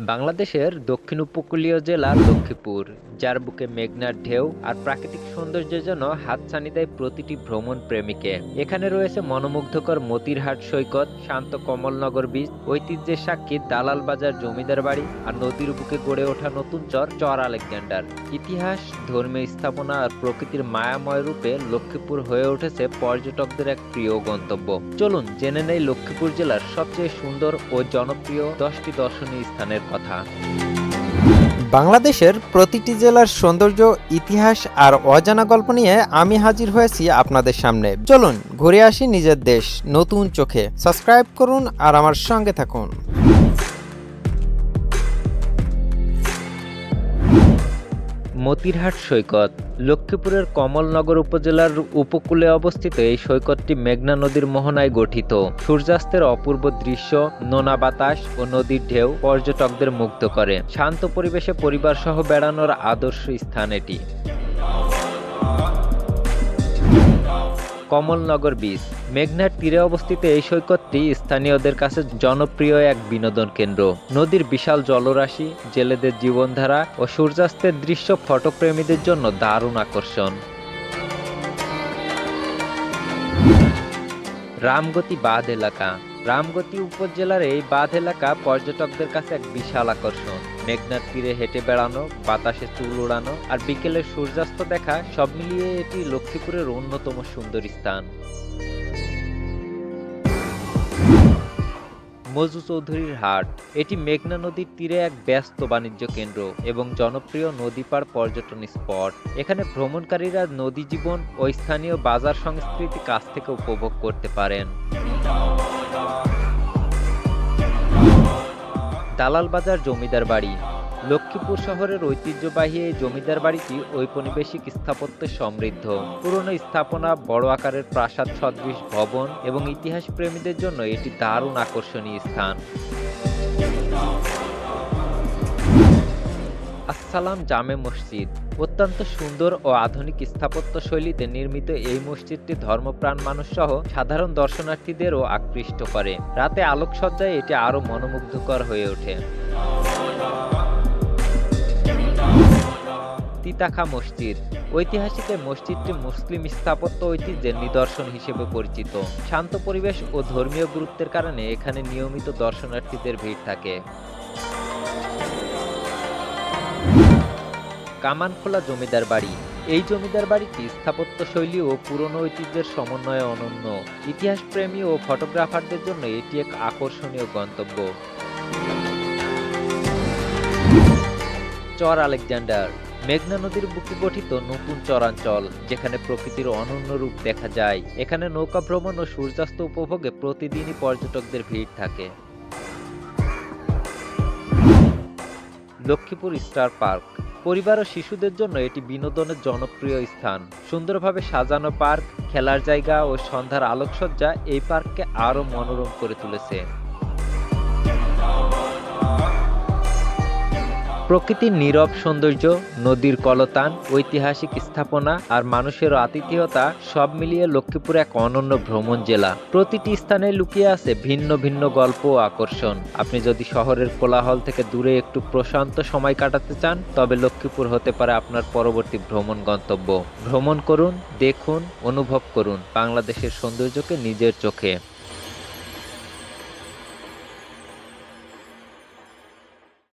বাংলাদেশের দক্ষিণ উপকূলীয় জেলা লক্ষ্মীপুর, যার বুকে মেঘনার ঢেউ আর প্রাকৃতিক সৌন্দর্য যেন হাতছানি দেয় প্রতিটি ভ্রমণ প্রেমীকে। এখানে রয়েছে মনোমুগ্ধকর মতিরহাট সৈকত, শান্ত কমলনগর বীচ, ঐতিহ্যের সাক্ষী দালাল বাজার জমিদার বাড়ি আর নদীর বুকে গড়ে ওঠা নতুন চর আলেকজান্ডার। ইতিহাস, ধর্মীয় স্থাপনা আর প্রকৃতির মায়াময় রূপে লক্ষ্মীপুর হয়ে উঠেছে পর্যটকদের এক প্রিয় গন্তব্য। চলুন জেনে নেই লক্ষ্মীপুর জেলার সবচেয়ে সুন্দর ও জনপ্রিয় 10টি দর্শনীয় স্থানের কথা। বাংলাদেশের প্রতিটি জেলার সৌন্দর্য, ইতিহাস আর অজানা গল্প নিয়ে আমি হাজির হয়েছি আপনাদের সামনে। চলুন ঘুরে আসি নিজের দেশ নতুন চোখে। সাবস্ক্রাইব করুন আর আমার সঙ্গে থাকুন। মতিরহাট সৈকত লক্ষ্মীপুরের কমলনগর উপজেলার উপকূলে অবস্থিত এই সৈকতটি মেঘনা নদীর মোহনায় গঠিত। সূর্যাস্তের অপূর্ব দৃশ্য, নোনা বাতাস ও নদীর ঢেউ পর্যটকদের মুগ্ধ করে। শান্ত পরিবেশে পরিবার সহ বেড়ানোর আদর্শ স্থান এটি। কমলনগর বীচ মেঘনার তীরে অবস্থিত এই সৈকতটি স্থানীয়দের কাছে জনপ্রিয় এক বিনোদন কেন্দ্র। নদীর বিশাল জলরাশি, জেলেদের জীবনধারা ও সূর্যাস্তের দৃশ্য ফটোপ্রেমীদের জন্য দারুণ আকর্ষণ। রামগতি বাঁধ এলাকা রামগতি উপজেলার এই বাঁধ এলাকা পর্যটকদের কাছে এক বিশাল আকর্ষণ। মেঘনার তীরে হেঁটে বেড়ানো, বাতাসে চুল উড়ানো আর বিকেলের সূর্যাস্ত দেখা, সব মিলিয়ে এটি লক্ষ্মীপুরের অন্যতম সুন্দর স্থান। মজু চৌধুরীর হাট এটি মেঘনা নদীর তীরে এক ব্যস্ত বাণিজ্য কেন্দ্র এবং জনপ্রিয় নদীপাড় পর্যটন স্পট। এখানে ভ্রমণকারীরা নদী জীবন ও স্থানীয় বাজার সংস্কৃতি কাছ থেকে উপভোগ করতে পারেন। দালাল বাজার জমিদার বাড়ি লক্ষ্মীপুর শহরের ঐতিহ্যবাহী এই জমিদার বাড়িটি ঔপনিবেশিক স্থাপত্যে সমৃদ্ধ। পুরনো স্থাপনা, বড় আকারের প্রাসাদ সদৃশ ভবন এবং ইতিহাস প্রেমীদের জন্য এটি দারুণ আকর্ষণীয় স্থান। আসসালাম জামে মসজিদ অত্যন্ত সুন্দর ও আধুনিক স্থাপত্য শৈলীতে নির্মিত এই মসজিদটি ধর্মপ্রাণ মানুষ সহ সাধারণ দর্শনার্থীদেরও আকৃষ্ট করে। রাতে আলোকসজ্জায় এটি আরো মনোমুগ্ধকর হয়ে ওঠে। তিতাখা মসজিদ ঐতিহাসিক এই মসজিদটি মুসলিম স্থাপত্য ঐতিহ্যের নিদর্শন হিসেবে পরিচিত। শান্ত পরিবেশ ও ধর্মীয় গুরুত্বের কারণে এখানে নিয়মিত দর্শনার্থীদের ভিড় থাকে। কামানখোলা জমিদার বাড়ি এই জমিদার বাড়িটি স্থাপত্য শৈলী ও পুরনো ঐতিহ্যের সমন্বয়ে অনন্য। ইতিহাস প্রেমী ও ফটোগ্রাফারদের জন্য এটি এক আকর্ষণীয় গন্তব্য। চর আলেকজান্ডার মেঘনা নদীর বুকে গঠিত নতুন চরাঞ্চল, যেখানে প্রকৃতির অনন্য রূপ দেখা যায়। এখানে নৌকা ভ্রমণ ও সূর্যাস্ত উপভোগে প্রতিদিনই পর্যটকদের ভিড় থাকে। লক্ষ্মীপুর স্টার পার্ক পরিবার ও শিশুদের জন্য এটি বিনোদনের জনপ্রিয় স্থান। সুন্দরভাবে সাজানো পার্ক, খেলার জায়গা ও সন্ধ্যার আলোকসজ্জা এই পার্ককে আরো মনোরম করে তুলেছে। প্রকৃতির নীরব সৌন্দর্য, নদীর কলতান, ঐতিহাসিক স্থাপনা আর মানুষের আতিথেয়তা সব মিলিয়ে লক্ষ্মীপুর এক অনন্য ভ্রমণ জেলা। প্রতিটি স্থানে লুকিয়ে আছে ভিন্ন ভিন্ন গল্প ও আকর্ষণ। আপনি যদি শহরের কোলাহল থেকে দূরে একটু প্রশান্ত সময় কাটাতে চান, তবে লক্ষ্মীপুর হতে পারে আপনার পরবর্তী ভ্রমণ গন্তব্য। ভ্রমণ করুন, দেখুন, অনুভব করুন বাংলাদেশের সৌন্দর্যকে নিজের চোখে।